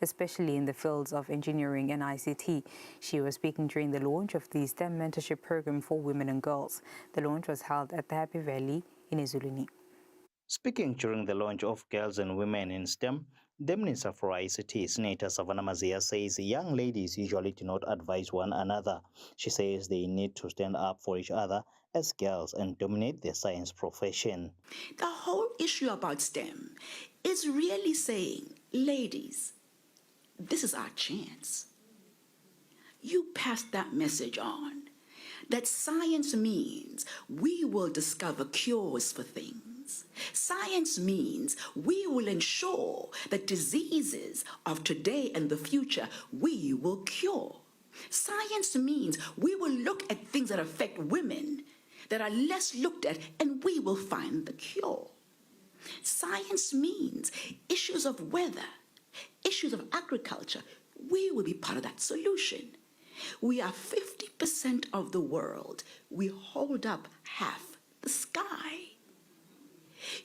especially in the fields of engineering and ICT. She was speaking during the launch of the STEM mentorship program for women and girls. The launch was held at the Happy Valley in Ezulwini. Speaking during the launch of Girls and Women in STEM, the Minister for ICT, Senator Savannah Mazia, says young ladies usually do not advise one another. She says they need to stand up for each other as girls and dominate the science profession. The whole issue about STEM is really saying, ladies, this is our chance. You pass that message on, that science means we will discover cures for things. Science means we will ensure that diseases of today and the future we will cure. Science means we will look at things that affect women that are less looked at and we will find the cure. Science means issues of weather, issues of agriculture, we will be part of that solution. We are 50% of the world. We hold up half the sky.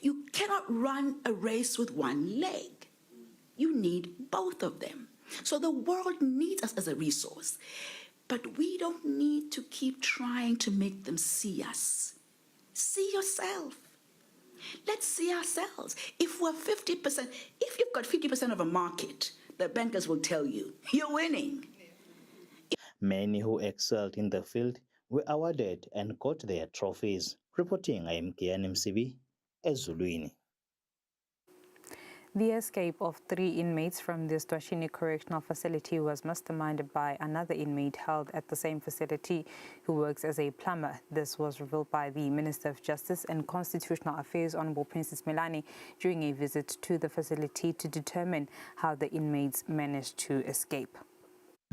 You cannot run a race with one leg. You need both of them. So the world needs us as a resource, but we don't need to keep trying to make them see us. See yourself. Let's see ourselves. If we're 50%, if you've got 50% of a market, the bankers will tell you, you're winning. Many who excelled in the field were awarded and got their trophies. Reporting, I am Kian MCB, Ezulwini. The escape of 3 inmates from the Stwashini Correctional Facility was masterminded by another inmate held at the same facility who works as a plumber. This was revealed by the Minister of Justice and Constitutional Affairs, Honorable Princess Melanie, during a visit to the facility to determine how the inmates managed to escape.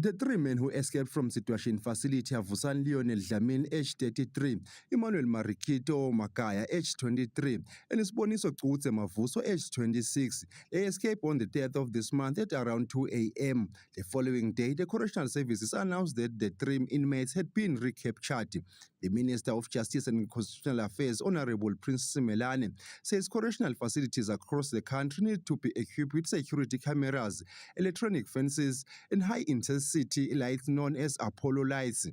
The 3 men who escaped from Stwashini facility are Vusan Lionel Dlamini, age 33, Emmanuel Marikito Makaya, age 23, and Sboniso Kutse Mavuso, age 26. They escaped on the 3rd of this month at around 2 a.m. The following day, the Correctional Services announced that the 3 inmates had been recaptured. The Minister of Justice and Constitutional Affairs, Honorable Princess Melanie, says correctional facilities across the country need to be equipped with security cameras, electronic fences, and high-intensity lights known as Apollo lights.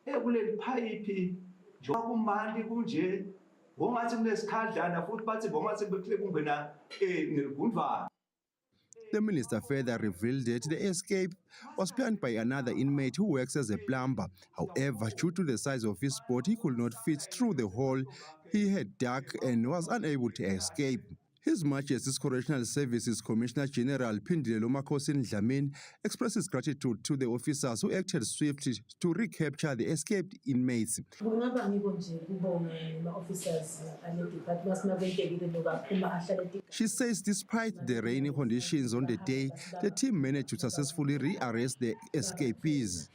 Kuleli pipe kumandi kunje bongathi kunesikhandlana futhi bathi bongathi bekule kungena nelgundva. The minister further revealed that the escape was planned by another inmate who works as a plumber. However, due to the size of his boat, he could not fit through the hole he had dug and was unable to escape. His Majesty's Correctional Services Commissioner General Phindile Makhosi Dlamini expresses gratitude to the officers who acted swiftly to recapture the escaped inmates. She says despite the rainy conditions on the day, the team managed to successfully rearrest the escapees.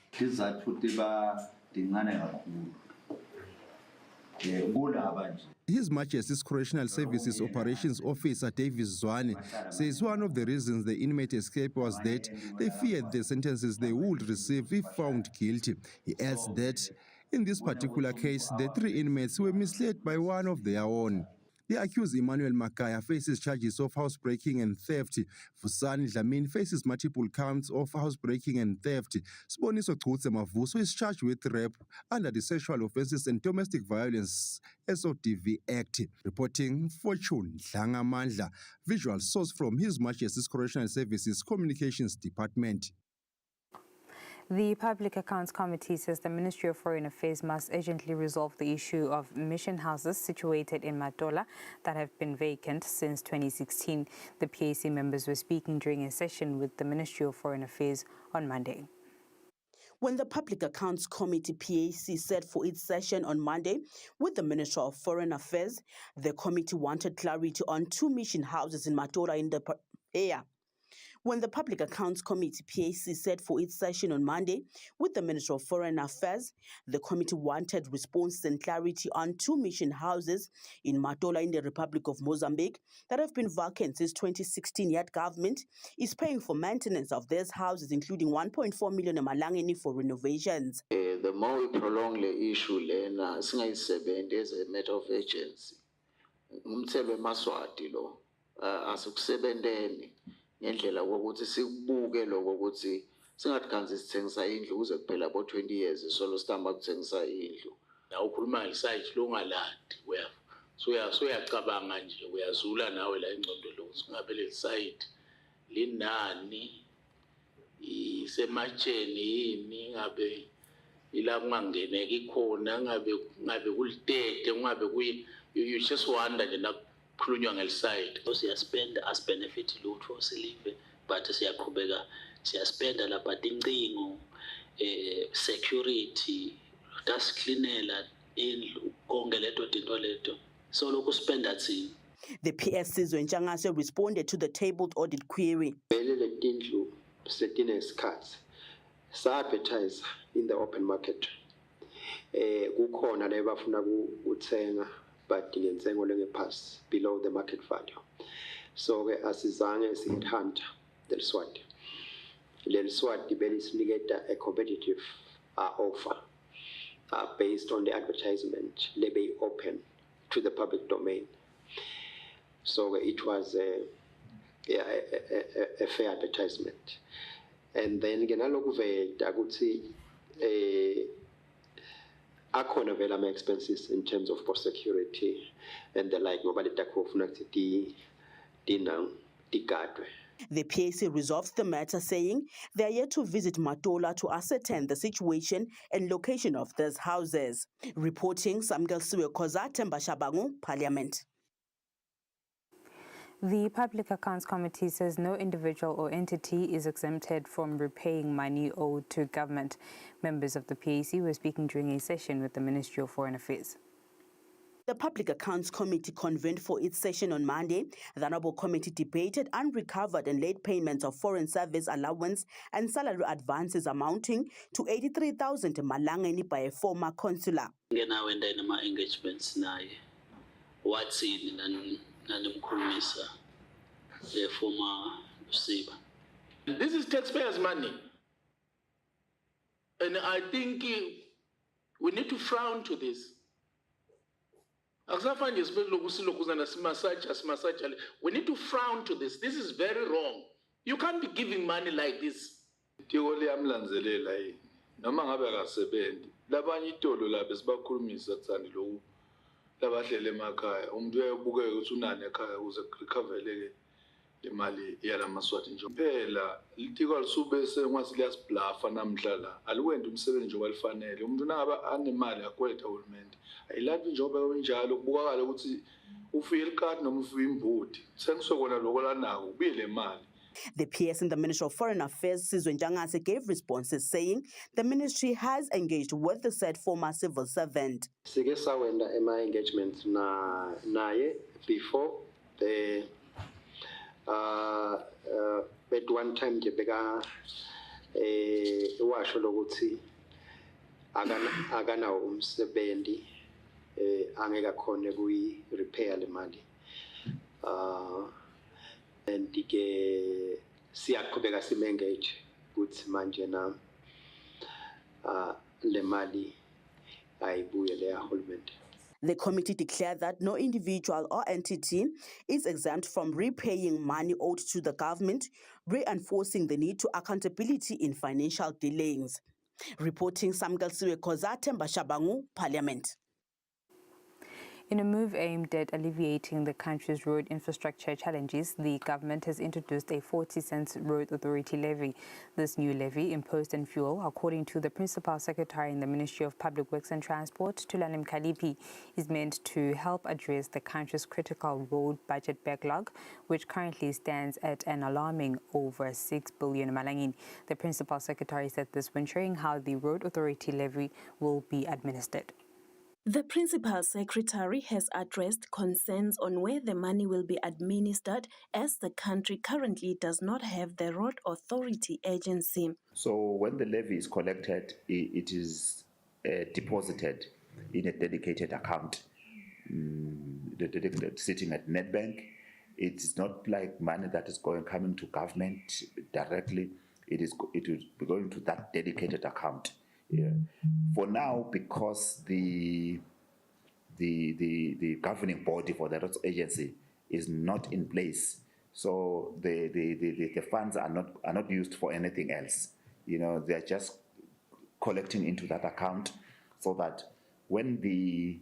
His Majesty's Correctional Services Operations Officer Davis Zwane says one of the reasons the inmate escaped was that they feared the sentences they would receive if found guilty. He adds that in this particular case, the 3 inmates were misled by one of their own. The accused Emmanuel Makaya faces charges of housebreaking and theft. Vusan Dlamini faces multiple counts of housebreaking and theft. Sboniso Kutse Mavuso is charged with rape under the Sexual Offences and Domestic Violence SODV Act. Reporting Fortune Dlangamandla, visual source from His Majesty's Correctional Services Communications Department. The Public Accounts Committee says the Ministry of Foreign Affairs must urgently resolve the issue of mission houses situated in Matola that have been vacant since 2016. The PAC members were speaking during a session with the Ministry of Foreign Affairs on Monday. When the Public Accounts Committee PAC set for its session on Monday with the Minister of Foreign Affairs, the committee wanted clarity on 2 mission houses in Matola in the area. When the Public Accounts Committee, PAC, set for its session on Monday with the Minister of Foreign Affairs, the committee wanted responses and clarity on 2 mission houses in Matola in the Republic of Mozambique that have been vacant since 2016, yet government is paying for maintenance of these houses, including 1.4 million emalangeni for renovations. The more we prolong the issue, lena singayisebenzi as a matter of urgency. Umthelo eMaswati lo asikusebenteni ngendlela ukuthi sikubuke lokho ukuthi singathi kanzi sithengisa indlu kuze kuphela bo 20 years solo sitamba kuthengisa indlu. Awukhuluma ngesite longalandi so uyacabanga nje uyazula nawe la ingcondo lokho ngabe le site linani isematsheni yini ngabe ila kungangeneka ikhona ngabe kulitete ngabe kuyi you just wonder nje nakukhulunywa ngeliside siyaspend as benefit lutho silive but siyaspenda lapha tincingo security dasicleanela indlu konke leto tinto leto so lokhu spenda thina. The PS Sizwe Ntshangase responded to the tabled audit query. Belele tindlu setine isikhathi sa-advertise in the open market. Kukhona la bafuna ukuthenga but ngentengo lengephasi below the market value. So ke asizange si-headhunt leliswati. Leliswati belisiniketa a competitive offer based on the advertisement lebe open to the public domain. So it was a fair advertisement. And then ngenalokuveta ukuthi akhona vela ama expenses in terms of post security and the like ngoba letakufuna ukuthi tigadwe. The PAC resolved the matter, saying they are yet to visit Matola to ascertain the situation and location of these houses. Reporting, Samgel Siwe-Khoza, Themba Shabangu, Parliament. The Public Accounts Committee says no individual or entity is exempted from repaying money owed to government. Members of the PAC were speaking during a session with the Ministry of Foreign Affairs. The Public Accounts Committee convened for its session on Monday. The Honorable Committee debated unrecovered and late payments of foreign service allowance and salary advances amounting to 83,000 malangeni by a former consular. Ngena nama engagements naye watsini nanimkhulumisa former Siba. This is taxpayers' money. And I think we need to frown to this. We need to frown to this. This is very wrong. You can't be giving money like this. Labahlele emakhaya umuntu uyabuke ukuthi unani ekhaya ukuze recoverele imali yalamaswati nje phela litiko alisube sengwasi liyasiblafa namhla la alikwenza umsebenzi njengoba lifanele umuntu naba anemali akweleta uhulumende ayilathi njengoba kunjalo kubukakala ukuthi ufike ilikati noma ufike imbudi sengiswe kona lokho lanako ubile mali. The PS in the Ministry of Foreign Affairs, Sizwe Ntshangase, gave responses saying the ministry has engaged with the said former civil servant. Sike sawenda ema engagements naye before the at one time nje beka washo lokuthi akana umsebenzi angeka khone kuyi repair le mali. And ke siyaqhubeka simengage ukuthi manje na le mali ayibuye le yahulumende. The committee declared that no individual or entity is exempt from repaying money owed to the government, reinforcing the need to accountability in financial dealings. Reporting, Samgel Siwe-Khoza, Themba Shabangu, Parliament. In a move aimed at alleviating the country's road infrastructure challenges, the government has introduced a 40-cent road authority levy. This new levy, imposed on fuel, according to the Principal Secretary in the Ministry of Public Works and Transport, Thulani Mkhaliphi, is meant to help address the country's critical road budget backlog, which currently stands at an alarming over 6 billion malangeni. The Principal Secretary said this when showing how the road authority levy will be administered. The Principal Secretary has addressed concerns on where the money will be administered, as the country currently does not have the Road Authority Agency. So when the levy is collected, it is deposited in a dedicated account, sitting at Nedbank. It's not like money that is coming to government directly. It will be going to that dedicated account. Yeah. For now, because the governing body for the roads agency is not in place, so the funds are not used for anything else. You know, they are just collecting into that account, so that when the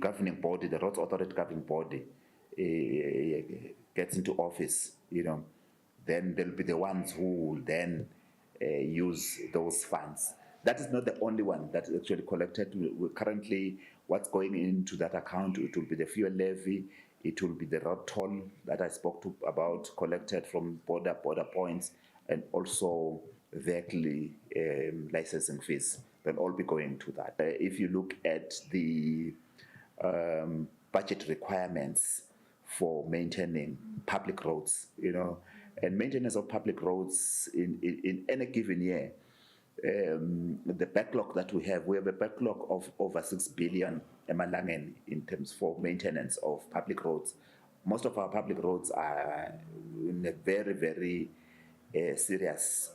governing body, the roads authority governing body, gets into office, you know, then they'll be the ones who will then use those funds. That is not the only one that is actually collected. We're currently, what's going into that account, it will be the fuel levy, it will be the road toll that I spoke to about, collected from border points, and also vehicle licensing fees. They'll all be going to that. If you look at the budget requirements for maintaining public roads, you know, and maintenance of public roads in any given year, the backlog that we have a backlog of over 6 billion emalangeni in terms for maintenance of public roads. Most of our public roads are in a very, very serious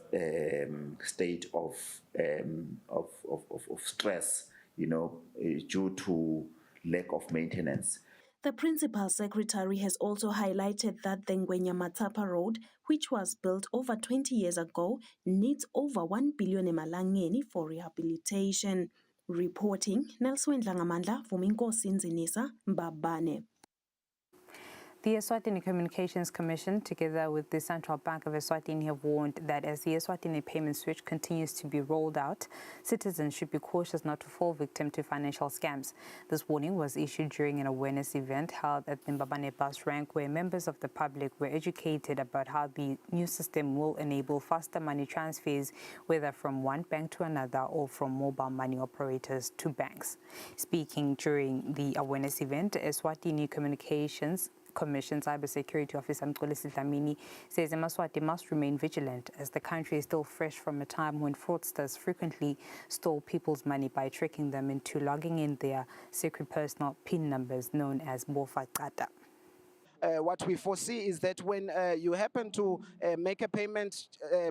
state of stress, you know, due to lack of maintenance. The Principal Secretary has also highlighted that the Ngwenya Matapa Road, which was built over 20 years ago, needs over 1 billion emalangeni for rehabilitation. Reporting, Nelson Dlangamandla, Vuminkosi Nzinisa, Mbabane. The Eswatini Communications Commission, together with the Central Bank of Eswatini, have warned that as the Eswatini payment switch continues to be rolled out, citizens should be cautious not to fall victim to financial scams. This warning was issued during an awareness event held at the Mbabane bus rank, where members of the public were educated about how the new system will enable faster money transfers, whether from one bank to another or from mobile money operators to banks. Speaking during the awareness event, Eswatini Communications Commission Cybersecurity Officer Mxolisi Dlamini says eMaswati must remain vigilant, as the country is still fresh from a time when fraudsters frequently stole people's money by tricking them into logging in their secret personal PIN numbers known as Bofaqata. What we foresee is that when you happen to make a payment,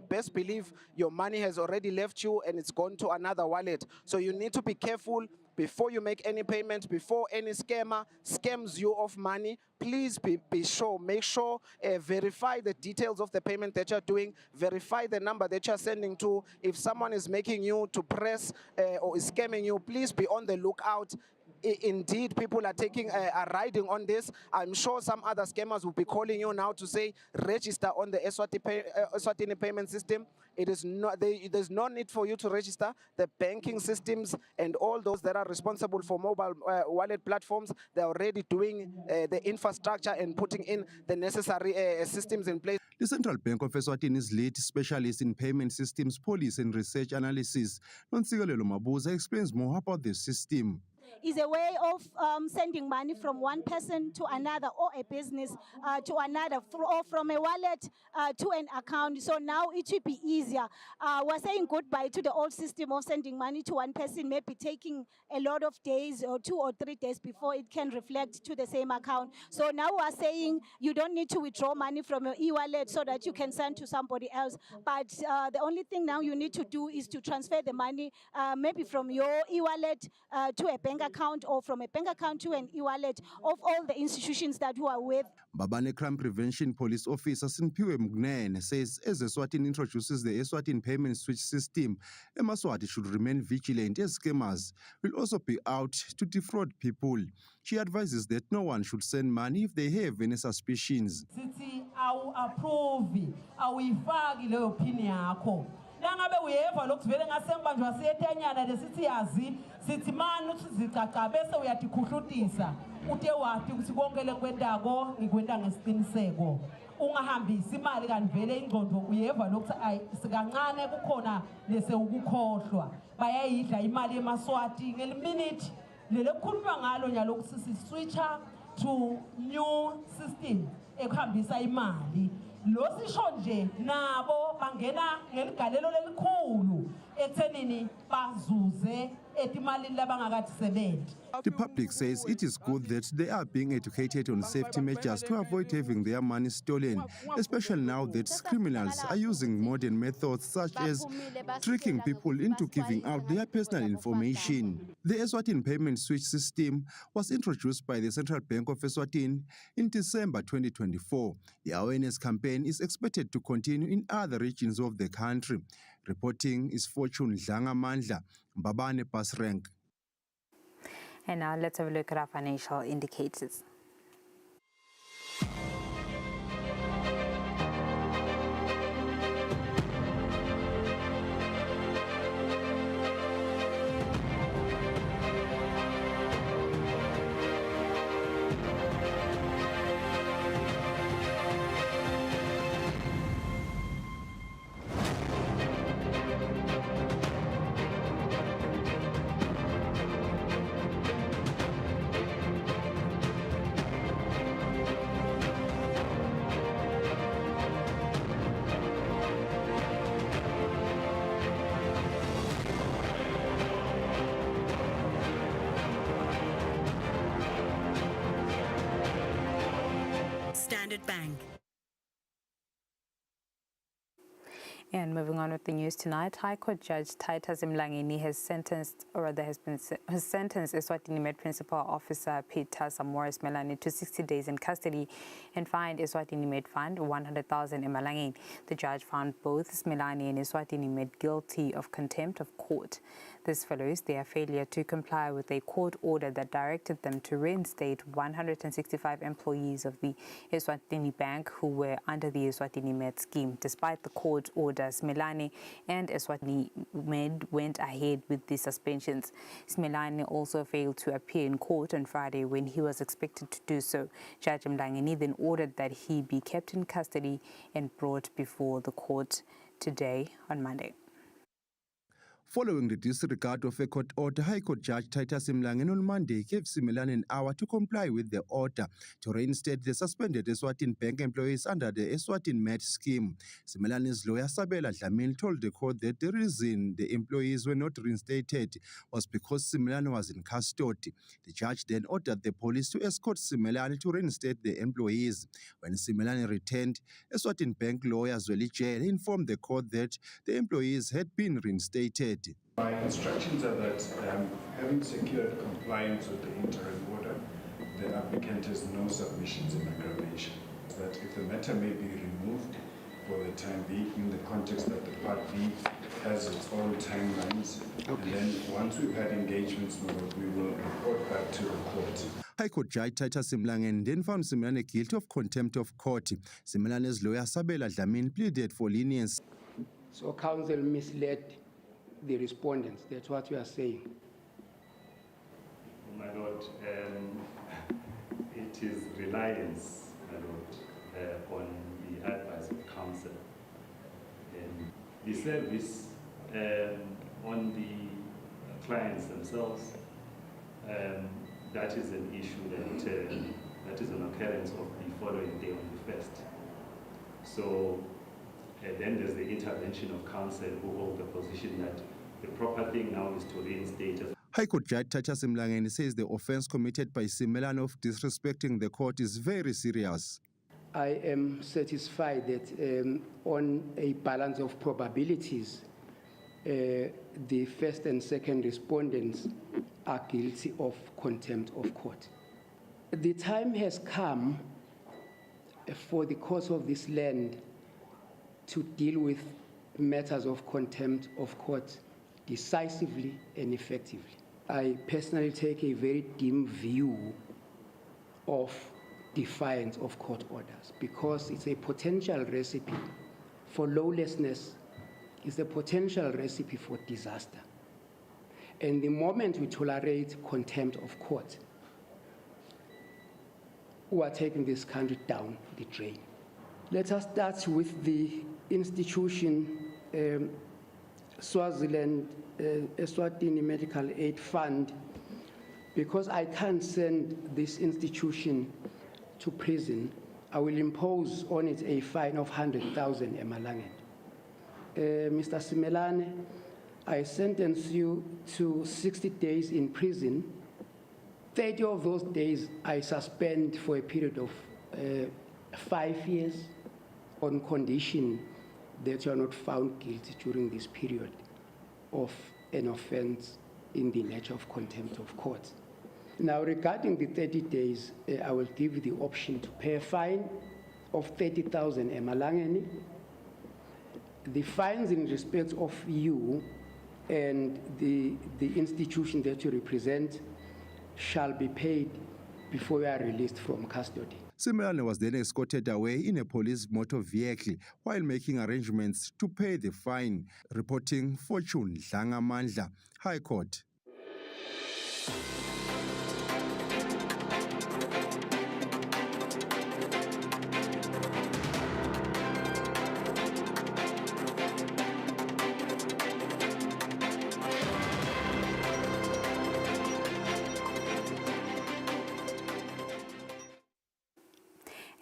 best believe your money has already left you and it's gone to another wallet. So you need to be careful before you make any payment, before any scammer scams you of money. Please be sure, make sure, verify the details of the payment that you're doing, verify the number that you're sending to. If someone is making you to press or is scamming you, please be on the lookout. Indeed, people are riding on this. I'm sure some other scammers will be calling you now to say register on the Eswatini payment system. There's no need for you to register. The banking systems and all those that are responsible for mobile wallet platforms, they're already doing the infrastructure and putting in the necessary systems in place. The Central Bank of Eswatini's lead specialist in payment systems, policy and research analysis, Nontsikelelo Mabuza, explains more about the system. Is a way of sending money from one person to another, or a business to another, or from a wallet to an account. So now it should be easier. We're saying goodbye to the old system of sending money to one person, maybe taking a lot of days or 2 or 3 days before it can reflect to the same account. So now we're saying you don't need to withdraw money from your e-wallet so that you can send to somebody else. But the only thing now you need to do is to transfer the money maybe from your e-wallet to a bank account, or from a bank account to an e-wallet of all the institutions that you are with. Mbabane Crime Prevention Police Officer Simphiwe Mgnene says as Eswatini introduces the Eswatini payment switch system, eMaswati should remain vigilant, as scammers will also be out to defraud people. She advises that no one should send money if they have any suspicions. Sithi awu-approve, awuyifaki leyo PIN yakho. Langabe uyeva lokhu vele ngasemva nje wasiyetanyana lesithi yazi sithi mani uthi zicaca bese uyatikhuhlutisa ute wathi ukuthi konke lekwendako ngikwenda ngesiqiniseko. ungahambisi imali kanti vele ingqondo uyeva lokuthi ayi sikancane kukhona lese ukukhohlwa bayayidla imali emaswati ngeminute lele kukhulunywa ngalo nyalo ukuthi switcher to new system ekuhambisa imali lo sisho nje nabo bangena ngeligalelo lelikhulu ethenini bazuze etimalini labangakathi sebenzi. The public says it is good that they are being educated on safety measures to avoid having their money stolen, especially now that criminals are using modern methods such as tricking people into giving out their personal information. The Eswatini payment switch system was introduced by the Central Bank of Eswatini in December 2024. The awareness campaign is expected to continue in other regions of the country. Reporting is Fortune Dlangamandla, Mbabane Bus Rank. And now let's have a look at our financial indicators. Standard Bank. And moving on with the news tonight, High Court Judge Titus Mlangeni has sentenced Eswatini Met Principal Officer Peter Samuel Simelane to 60 days in custody and fined Eswatini Met Fund 100,000 emalangeni. The judge found both Simelane and Eswatini Met guilty of contempt of court. This follows their failure to comply with a court order that directed them to reinstate 165 employees of the Eswatini Bank who were under the Eswatini Met scheme. Despite the court order, Simelane and Eswatini Med went ahead with the suspensions. Simelane also failed to appear in court on Friday when he was expected to do so. Judge Mlangeni then ordered that he be kept in custody and brought before the court today on Monday. Following the disregard of a court order, High Court Judge Titus Mlangeni on Monday gave Simelane an hour to comply with the order to reinstate the suspended Eswatini Bank employees under the Eswatini Met scheme. Simelane's lawyer Sabela Dlamini told the court that the reason the employees were not reinstated was because Simelane was in custody. The judge then ordered the police to escort Simelane to reinstate the employees. When Simelane returned, Eswatini Bank lawyer Zweli Jail informed the court that the employees had been reinstated. My instructions are that having secured compliance with the interim order, the applicant has no submissions in aggravation. That if the matter may be removed for the time being in the context that the Part B has its own timelines, and then once we've had engagements, we will report back to the court. High Court Judge Titus Mlangeni then found Simelane guilty of contempt of court. Simelane's lawyer Sabela Dlamini pleaded for leniency. So counsel misled the respondents. That's what you are saying. My Lord, it is reliance, my Lord, on the advice of counsel. The service on the clients themselves, that is an issue that is an occurrence of the following day on the 1st. So then there's the intervention of counsel who hold the position that the proper thing now is to reinstate. High Court Judge Titus Mlangeni says the offence committed by Simelane of disrespecting the court is very serious. I am satisfied that on a balance of probabilities, the first and second respondents are guilty of contempt of court. The time has come for the courts of this land to deal with matters of contempt of court decisively and effectively. I personally take a very dim view of defiance of court orders because it's a potential recipe for lawlessness, it's a potential recipe for disaster. And the moment we tolerate contempt of court, we are taking this country down the drain. Let us start with the institution Swaziland Eswatini Medical Aid Fund, because I can't send this institution to prison. I will impose on it a fine of 100,000 eMalangen. Mr. Simelane, I sentence you to 60 days in prison. 30 of those days I suspend for a period of 5 years on condition that you are not found guilty during this period of an offense in the nature of contempt of court. Now, regarding the 30 days, I will give you the option to pay a fine of 30,000 eMalangen. The fines in respect of you and the institution that you represent shall be paid before you are released from custody. Simelane was then escorted away in a police motor vehicle while making arrangements to pay the fine. Reporting Fortune Dlangamandla, High Court.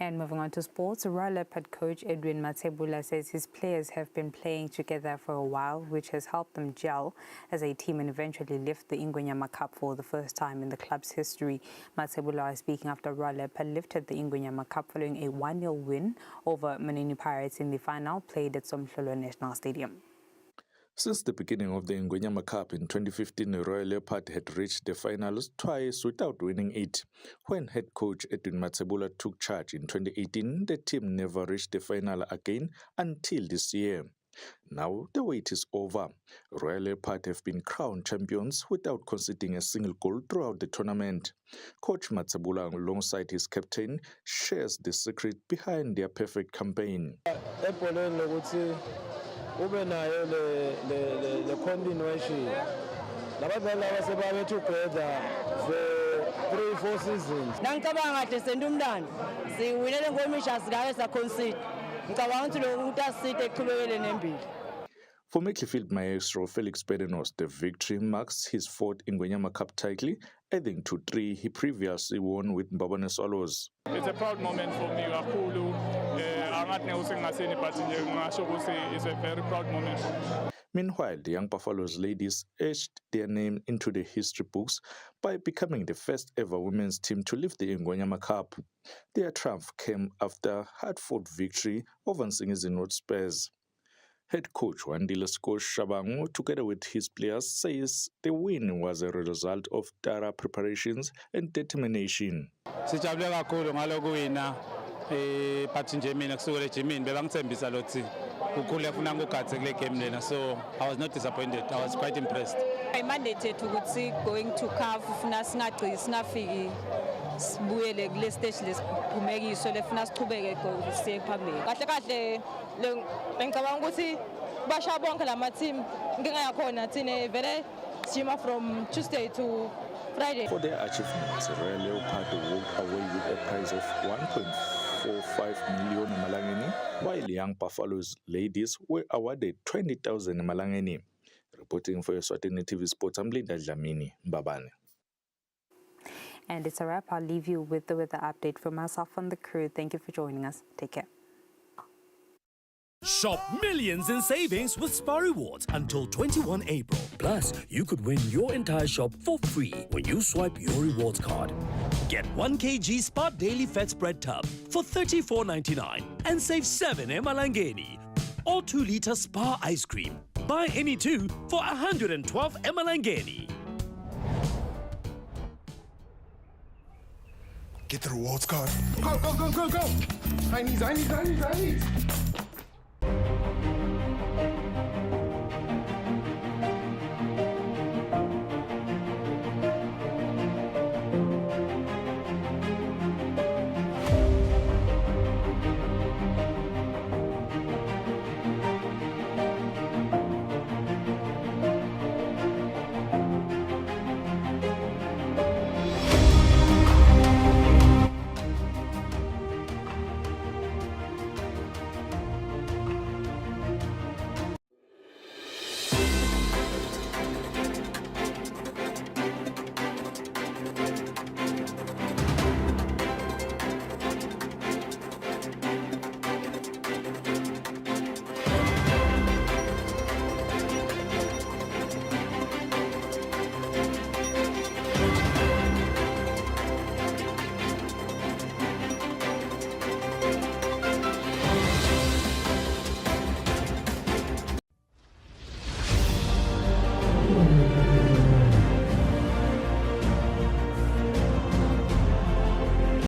And moving on to sports, Royal Leopard coach Edwin Matsebula says his players have been playing together for a while, which has helped them gel as a team and eventually lift the Ingwenyama Cup for the first time in the club's history. Matsebula is speaking after Royal Leopard lifted the Ingwenyama Cup following a 1-0 win over Manini Pirates in the final played at Somhlolo National Stadium. Since the beginning of the Ingwenyama Cup in 2015, the Royal Leopard had reached the finals twice without winning it. When head coach Edwin Matsebula took charge in 2018, the team never reached the final again until this year. Now the wait is over. Royal Leopard have been crowned champions without conceding a single goal throughout the tournament. Coach Matsebula, alongside his captain, shares the secret behind their perfect campaign. ube nayo le continuation labadlali abasebabe together for 3-4 seasons. Ngicabanga kahle senda umlando siwinele ngomisha sikaye saconcede ngicabanga ukuthi lo umuntu aside eqhubekele nembili. For Midfield maestro Felix Bedenos, the victory marks his fourth Ingwenyama Cup title, adding to 3 he previously won with Mbabane Swallows. It's a proud moment for me. It's a very proud moment for me. Meanwhile, the Young Buffaloes ladies etched their name into the history books by becoming the first ever women's team to lift the Ingwenyama Cup. Their triumph came after hard-fought victory over Nsingizini Road Spurs. Head coach Wandile Skosh Shabangu, together with his players, says the win was a result of thorough preparations and determination. Sijabule kakhulu ngalokuwina but nje mina kusukela ejimini bebangithembisa lothi ukhule ufuna ngogathe kule game lena, so I was not disappointed. I was quite impressed. I mandated ukuthi going to CAF ufuna singagcini singafiki sibuyele kule stage lesiphumekiso lefuna siqhubeke siye phambili. Kahle kahle ngicabanga ukuthi basha bonke lama team ngingayakhona thina vele sijima from Tuesday to Friday. For their achievements, Royal Leopard walked away with a prize of 1.45 million eMalangen, while Young Buffaloes ladies were awarded 20,000 eMalangen. Reporting for Eswatini TV Sports, I'm Linda Dlamini, Mbabane. And it's a wrap. I'll leave you with the weather update from myself and the crew. Thank you for joining us. Take care. Shop millions in savings with Spar Rewards until 21 April. Plus, you could win your entire shop for free when you swipe your rewards card. Get 1 kg Spar Daily Fat Spread Tub for $34.99 and save 7 eMalangeni. Or 2-liter Spar Ice Cream. Buy any 2 for 112 eMalangeni. Get the rewards card. Go, go, go, go, go! I need.